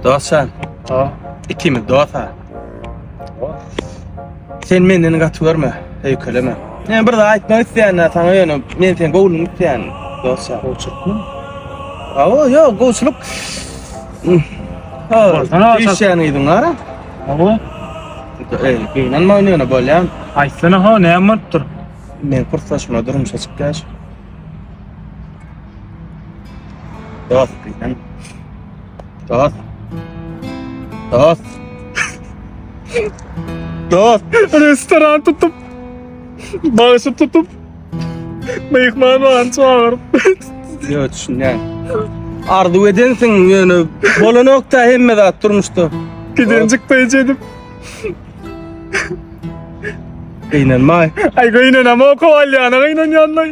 Dostsan, Ha. ikimiz dosta. Sen menden gatı görme, heýkeleme. Men bir da aýtmak isleýän sana ýöne, men sen gowluny isleýän dostsan. Oçurtma. Awa, ýok, gowçuluk. Bolsana, işýän ýydyň ara. Ama Gynanma oynayana bolýan. aýtsana ha näme bolupdyr? Men kurtaşma durmuşa çykýaş. Dost gynan. Dost. Dost. Dost. Restoran tutup bağışı tutup mehman çağırıp Yo düşünýän. Arzu edensiň ýöne bolanokda hemme zat durmuşdy. gidencik peýjedip Gynanma. ay gıynen ama o kovalyana gıynen yanına